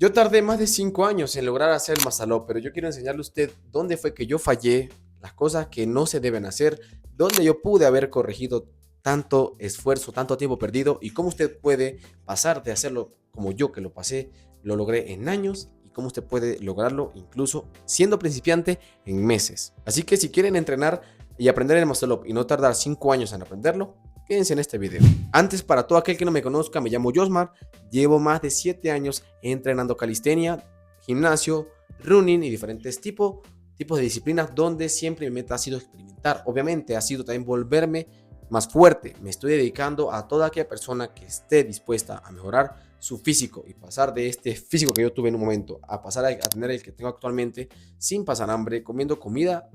Yo tardé más de 5 años en lograr hacer el Masaló, pero yo quiero enseñarle a usted dónde fue que yo fallé, las cosas que no se deben hacer, dónde yo pude haber corregido tanto esfuerzo, tanto tiempo perdido y cómo usted puede pasar de hacerlo como yo que lo pasé, lo logré en años y cómo usted puede lograrlo incluso siendo principiante en meses. Así que si quieren entrenar y aprender el Muscle Up y no tardar 5 años en aprenderlo, quédense en este video. Antes, para todo aquel que no me conozca, me llamo Josmar, llevo más de 7 años entrenando calistenia, gimnasio, running y diferentes tipos de disciplinas donde siempre mi meta ha sido experimentar. Obviamente ha sido también volverme más fuerte. Me estoy dedicando a toda aquella persona que esté dispuesta a mejorar su físico y pasar de este físico que yo tuve en un momento a pasar a tener el que tengo actualmente sin pasar hambre, comiendo comida,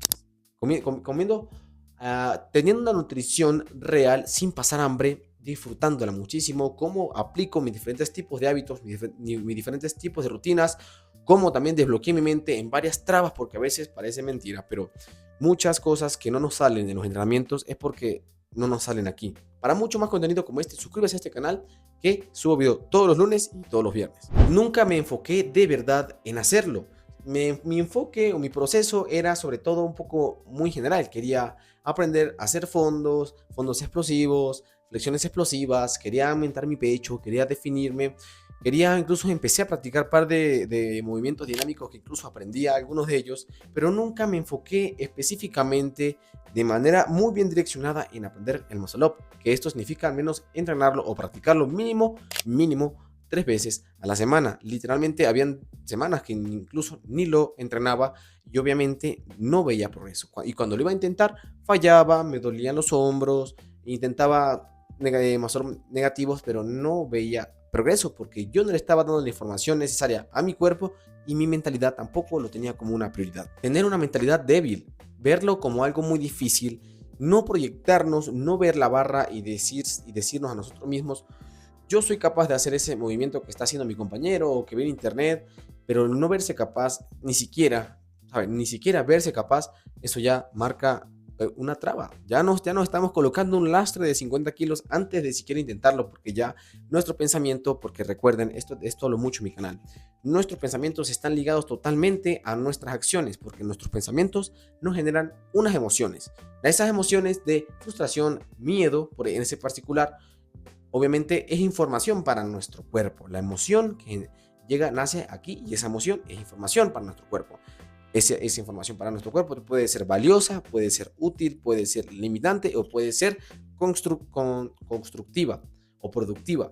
comiendo teniendo una nutrición real sin pasar hambre, disfrutándola muchísimo, cómo aplico mis diferentes tipos de hábitos, mis diferentes tipos de rutinas, cómo también desbloqueé mi mente en varias trabas, porque a veces parece mentira, pero muchas cosas que no nos salen en los entrenamientos es porque no nos salen aquí. Para mucho más contenido como este, suscríbase a este canal que subo video todos los lunes y todos los viernes. Nunca me enfoqué de verdad en hacerlo. Mi enfoque o mi proceso era sobre todo un poco muy general. Quería aprender a hacer fondos explosivos, flexiones explosivas, quería aumentar mi pecho, quería definirme, quería incluso empecé a practicar par de movimientos dinámicos que incluso aprendí algunos de ellos, pero nunca me enfoqué específicamente de manera muy bien direccionada en aprender el muscle up, que esto significa al menos entrenarlo o practicarlo mínimo 3 veces a la semana. Literalmente habían semanas que incluso ni lo entrenaba y obviamente no veía progreso. Y cuando lo iba a intentar, fallaba, me dolían los hombros, intentaba negativos, pero no veía progreso porque yo no le estaba dando la información necesaria a mi cuerpo y mi mentalidad tampoco lo tenía como una prioridad. Tener una mentalidad débil, verlo como algo muy difícil, no proyectarnos, no ver la barra y decirnos a nosotros mismos: yo soy capaz de hacer ese movimiento que está haciendo mi compañero o que ve en internet, pero no verse capaz, ni siquiera, ¿sabe? Ni siquiera verse capaz, eso ya marca una traba. Ya nos estamos colocando un lastre de 50 kilos antes de siquiera intentarlo, porque ya nuestro pensamiento, porque recuerden, esto hablo mucho en mi canal, nuestros pensamientos están ligados totalmente a nuestras acciones, porque nuestros pensamientos nos generan unas emociones. Esas emociones de frustración, miedo, en ese particular, obviamente es información para nuestro cuerpo. La emoción que nace aquí y esa emoción es información para nuestro cuerpo. Esa información para nuestro cuerpo puede ser valiosa, puede ser útil, puede ser limitante o puede ser constructiva o productiva.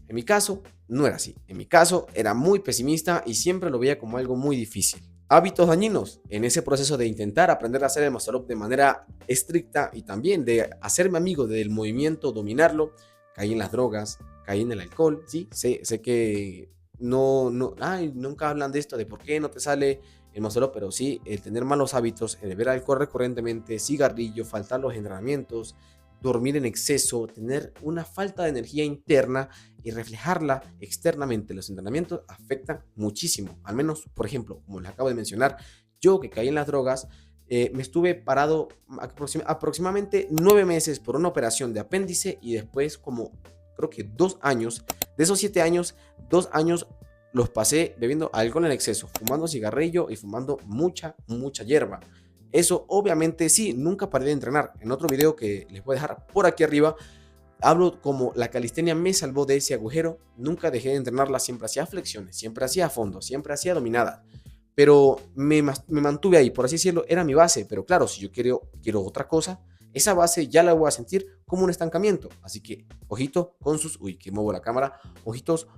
En mi caso, no era así. En mi caso, era muy pesimista y siempre lo veía como algo muy difícil. Hábitos dañinos en ese proceso de intentar aprender a hacer el muscle up de manera estricta y también de hacerme amigo del movimiento, dominarlo. Caí en las drogas, caí en el alcohol, sí, sé que nunca hablan de esto, de por qué no te sale el muscle up, pero sí, el tener malos hábitos, el beber alcohol recurrentemente, cigarrillo, faltar los entrenamientos, dormir en exceso, tener una falta de energía interna y reflejarla externamente en los entrenamientos afectan muchísimo. Al menos, por ejemplo, como les acabo de mencionar, yo que caí en las drogas, me estuve parado aproximadamente 9 meses por una operación de apéndice y después como creo que 2 años, de esos 7 años, 2 años los pasé bebiendo alcohol en exceso, fumando cigarrillo y fumando mucha hierba. Eso obviamente sí, nunca paré de entrenar. En otro video que les voy a dejar por aquí arriba, hablo como la calistenia me salvó de ese agujero. Nunca dejé de entrenarla, siempre hacía flexiones, siempre hacía fondos, siempre hacía dominadas. Pero me mantuve ahí, por así decirlo, era mi base. Pero claro, si yo quiero otra cosa, esa base ya la voy a sentir como un estancamiento. Así que, ojito con sus, uy, que muevo la cámara, ojitos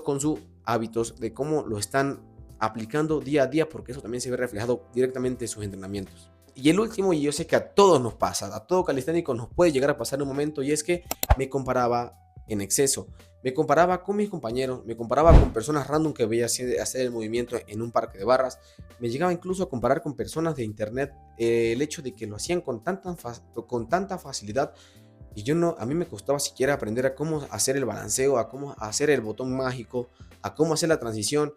con sus hábitos de cómo lo están aplicando día a día, porque eso también se ve reflejado directamente en sus entrenamientos. Y el último, y yo sé que a todos nos pasa, a todo calisténico nos puede llegar a pasar en un momento, y es que me comparaba en exceso. Me comparaba con mis compañeros, me comparaba con personas random que veía hacer el movimiento en un parque de barras, me llegaba incluso a comparar con personas de internet, el hecho de que lo hacían con tanta facilidad y a mí me costaba siquiera aprender a cómo hacer el balanceo, a cómo hacer el botón mágico, a cómo hacer la transición,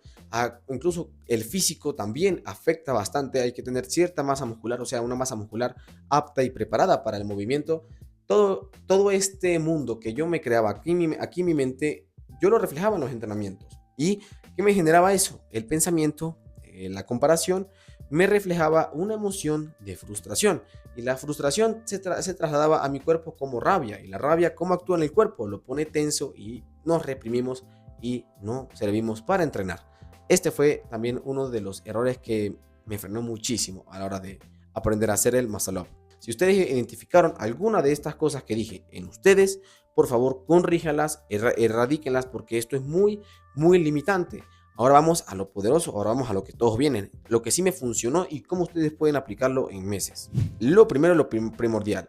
incluso el físico también afecta bastante, hay que tener cierta masa muscular, o sea, una masa muscular apta y preparada para el movimiento. Todo este mundo que yo me creaba aquí en mi mente, yo lo reflejaba en los entrenamientos y ¿Qué me generaba eso? El pensamiento, la comparación, me reflejaba una emoción de frustración. Y la frustración se trasladaba a mi cuerpo como rabia. Y la rabia, ¿cómo actúa en el cuerpo? Lo pone tenso y nos reprimimos y no servimos para entrenar. Este fue también uno de los errores que me frenó muchísimo a la hora de aprender a hacer el muscle up. Si ustedes identificaron alguna de estas cosas que dije en ustedes, por favor, corríjalas, erradíquenlas, porque esto es muy, muy limitante. Ahora vamos a lo poderoso, ahora vamos a lo que todos vienen, lo que sí me funcionó y cómo ustedes pueden aplicarlo en meses. Lo primero, lo primordial,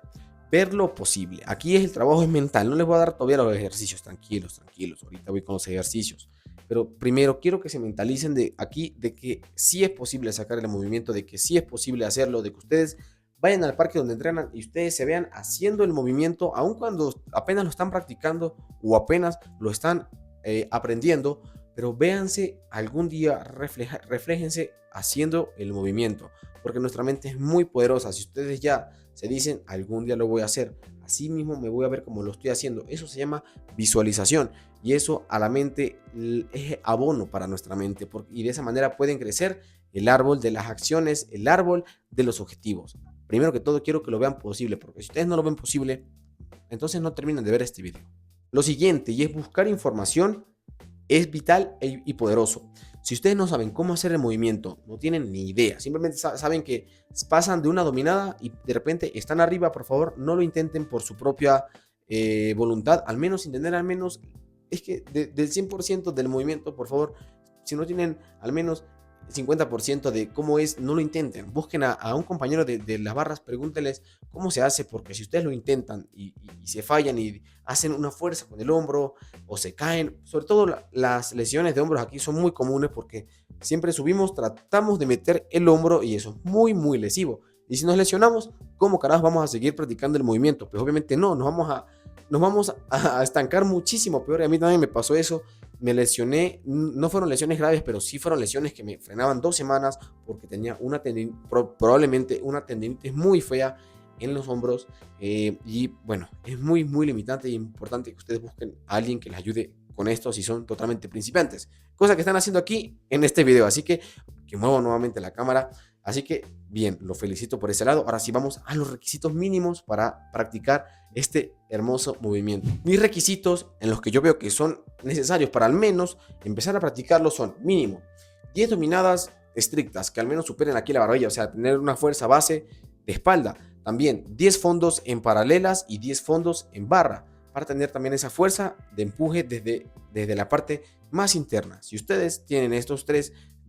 ver lo posible. Aquí el trabajo es mental, no les voy a dar todavía los ejercicios, tranquilos, tranquilos, ahorita voy con los ejercicios. Pero primero quiero que se mentalicen de aquí, de que sí es posible sacar el movimiento, de que sí es posible hacerlo, de que ustedes vayan al parque donde entrenan y ustedes se vean haciendo el movimiento, aun cuando apenas lo están practicando o apenas lo están aprendiendo, pero véanse algún día, refléjense haciendo el movimiento, porque nuestra mente es muy poderosa. Si ustedes ya se dicen, algún día lo voy a hacer, así mismo me voy a ver como lo estoy haciendo, eso se llama visualización, y eso a la mente es abono para nuestra mente, y de esa manera pueden crecer el árbol de las acciones, el árbol de los objetivos. Primero que todo, quiero que lo vean posible, porque si ustedes no lo ven posible, entonces no terminan de ver este video. Lo siguiente, y es buscar información, es vital y poderoso. Si ustedes no saben cómo hacer el movimiento, no tienen ni idea, simplemente saben que pasan de una dominada y de repente están arriba, por favor, no lo intenten por su propia voluntad, al menos intentar, al menos, es que del 100% del movimiento, por favor, si no tienen al menos 50% de cómo es, no lo intenten. Busquen a un compañero de las barras, pregúntenles cómo se hace, porque si ustedes lo intentan y se fallan y hacen una fuerza con el hombro o se caen, sobre todo las lesiones de hombros aquí son muy comunes porque siempre subimos, tratamos de meter el hombro y eso es muy, muy lesivo. Y si nos lesionamos, ¿cómo carajo vamos a seguir practicando el movimiento? Pues obviamente no, nos vamos a estancar muchísimo peor. Y a mí también me pasó eso. Me lesioné, no fueron lesiones graves, pero sí fueron lesiones que me frenaban 2 semanas porque tenía probablemente una tendinitis muy fea en los hombros. Y bueno, es muy, muy limitante y importante que ustedes busquen a alguien que les ayude con esto si son totalmente principiantes. Cosa que están haciendo aquí en este video. Así que muevo nuevamente la cámara. Así que bien, lo felicito por ese lado. Ahora sí vamos a los requisitos mínimos para practicar este hermoso movimiento. Mis requisitos en los que yo veo que son necesarios para al menos empezar a practicarlo son mínimo 10 dominadas estrictas que al menos superen aquí la barbilla, o sea, tener una fuerza base de espalda. También 10 fondos en paralelas y 10 fondos en barra para tener también esa fuerza de empuje desde la parte más interna. Si ustedes tienen estos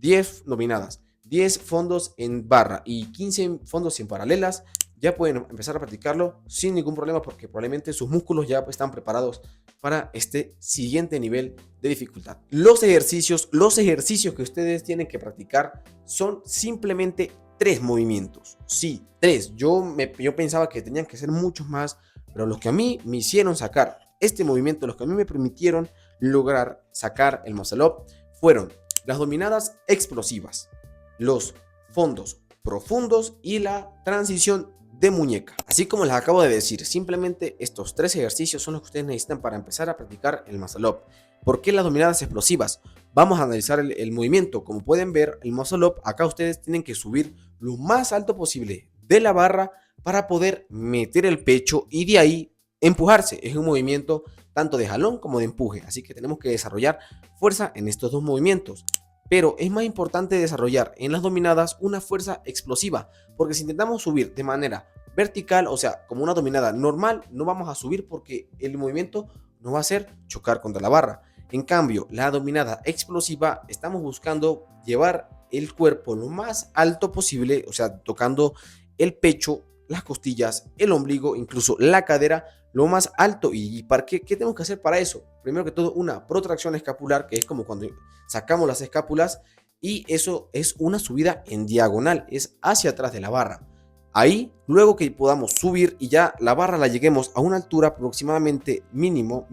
10 dominadas, 10 fondos en barra y 15 fondos en paralelas, ya pueden empezar a practicarlo sin ningún problema porque probablemente sus músculos ya están preparados para este siguiente nivel de dificultad. Los ejercicios que ustedes tienen que practicar son simplemente 3 movimientos. Sí, 3. Yo pensaba que tenían que ser muchos más, pero los que a mí me hicieron sacar este movimiento, los que a mí me permitieron lograr sacar el muscle up, fueron las dominadas explosivas, los fondos profundos y la transición de muñeca. Así como les acabo de decir, simplemente estos 3 ejercicios son los que ustedes necesitan para empezar a practicar el muscle up. ¿Por qué las dominadas explosivas? Vamos a analizar el movimiento. Como pueden ver, el muscle up, acá ustedes tienen que subir lo más alto posible de la barra para poder meter el pecho y de ahí empujarse. Es un movimiento tanto de jalón como de empuje, así que tenemos que desarrollar fuerza en estos 2 movimientos. Pero es más importante desarrollar en las dominadas una fuerza explosiva, porque si intentamos subir de manera vertical, o sea, como una dominada normal, no vamos a subir porque el movimiento nos va a hacer chocar contra la barra. En cambio, la dominada explosiva, estamos buscando llevar el cuerpo lo más alto posible, o sea, tocando el pecho, las costillas, el ombligo, incluso la cadera, lo más alto. ¿Y para qué tenemos que hacer para eso? Primero que todo, una protracción escapular, que es como cuando sacamos las escápulas, y eso es una subida en diagonal, es hacia atrás de la barra. Ahí, luego que podamos subir y ya la barra la lleguemos a una altura aproximadamente mínimo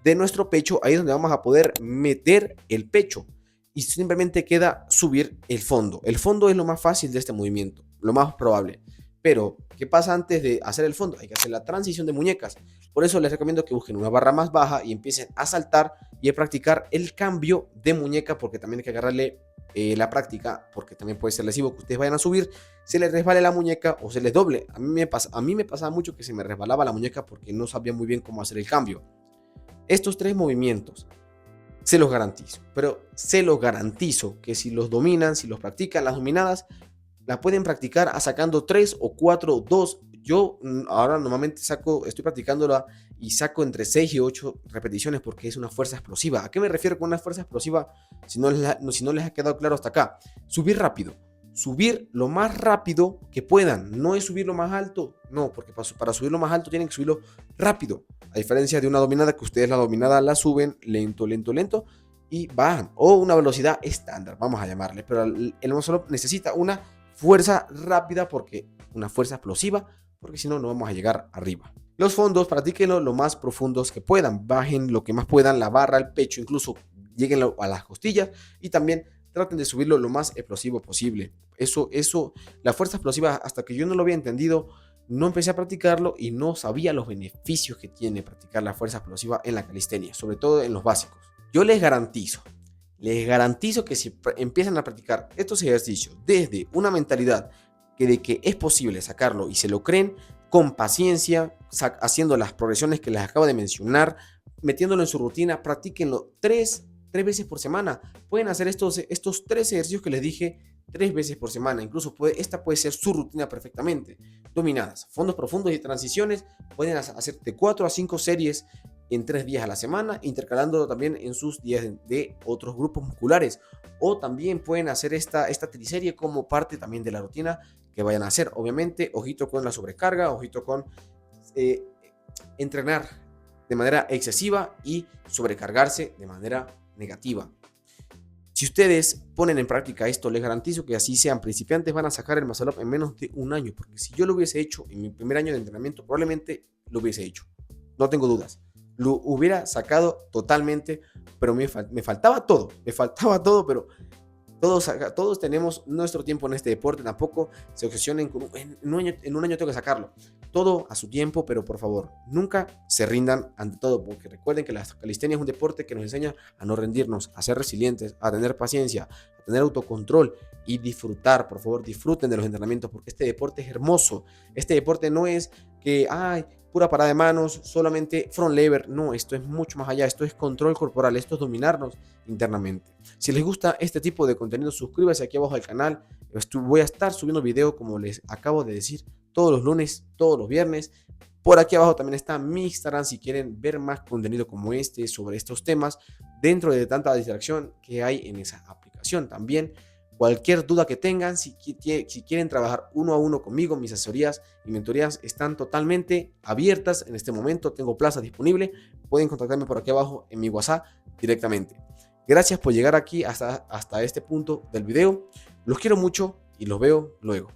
de nuestro pecho, ahí es donde vamos a poder meter el pecho. Y simplemente queda subir el fondo. El fondo es lo más fácil de este movimiento, lo más probable. Pero, ¿qué pasa antes de hacer el fondo? Hay que hacer la transición de muñecas. Por eso les recomiendo que busquen una barra más baja y empiecen a saltar y a practicar el cambio de muñeca, porque también hay que agarrarle la práctica, porque también puede ser lesivo que ustedes vayan a subir, se les resbale la muñeca o se les doble. A mí me pasaba mucho que se me resbalaba la muñeca porque no sabía muy bien cómo hacer el cambio. Estos 3 movimientos se los garantizo, pero se los garantizo que si los dominan, si los practican, las dominadas, la pueden practicar a sacando 3 o 4, 2. Yo ahora normalmente estoy practicándola y saco entre 6 y 8 repeticiones porque es una fuerza explosiva. ¿A qué me refiero con una fuerza explosiva? Si no les ha quedado claro hasta acá. Subir rápido. Subir lo más rápido que puedan. No es subir lo más alto. No, porque para subir lo más alto tienen que subirlo rápido. A diferencia de una dominada que ustedes la dominada la suben lento, lento, lento y bajan. O una velocidad estándar, vamos a llamarle. Pero el muscle up necesita una fuerza rápida, porque una fuerza explosiva, porque si no, no vamos a llegar arriba. Los fondos, practíquenlo lo más profundos que puedan. Bajen lo que más puedan, la barra, el pecho, incluso lleguen a las costillas y también traten de subirlo lo más explosivo posible. La fuerza explosiva, hasta que yo no lo había entendido, no empecé a practicarlo y no sabía los beneficios que tiene practicar la fuerza explosiva en la calistenia, sobre todo en los básicos. Yo les garantizo que si empiezan a practicar estos ejercicios desde una mentalidad de que es posible sacarlo y se lo creen, con paciencia, haciendo las progresiones que les acabo de mencionar, metiéndolo en su rutina, practíquenlo 3 veces por semana. Pueden hacer estos 3 ejercicios que les dije 3 veces por semana. Incluso esta puede ser su rutina perfectamente. Dominadas, fondos profundos y transiciones. Pueden hacer de 4 a 5 series en 3 días a la semana, intercalándolo también en sus días de otros grupos musculares. O también pueden hacer esta triserie como parte también de la rutina que vayan a hacer. Obviamente, ojito con la sobrecarga, ojito con entrenar de manera excesiva y sobrecargarse de manera negativa. Si ustedes ponen en práctica esto, les garantizo que así sean principiantes, van a sacar el muscle up en menos de un año. Porque si yo lo hubiese hecho en mi primer año de entrenamiento, probablemente lo hubiese hecho. No tengo dudas. Lo hubiera sacado totalmente, pero me faltaba todo, pero todos tenemos nuestro tiempo en este deporte. Tampoco se obsesionen con en un año tengo que sacarlo. Todo a su tiempo, pero por favor, nunca se rindan ante todo, porque recuerden que la calistenia es un deporte que nos enseña a no rendirnos, a ser resilientes, a tener paciencia, a tener autocontrol y disfrutar. Por favor, disfruten de los entrenamientos, porque este deporte es hermoso. Este deporte no es que, pura parada de manos, solamente front lever. No, esto es mucho más allá. Esto es control corporal, esto es dominarnos internamente. Si les gusta este tipo de contenido, suscríbanse aquí abajo al canal. Voy a estar subiendo video, como les acabo de decir, todos los lunes, todos los viernes. Por aquí abajo también está mi Instagram si quieren ver más contenido como este sobre estos temas, dentro de tanta distracción que hay en esa aplicación. También cualquier duda que tengan, si quieren trabajar uno a uno conmigo, mis asesorías y mentorías están totalmente abiertas en este momento. Tengo plaza disponible. Pueden contactarme por aquí abajo en mi WhatsApp directamente. Gracias por llegar aquí hasta este punto del video. Los quiero mucho y los veo luego.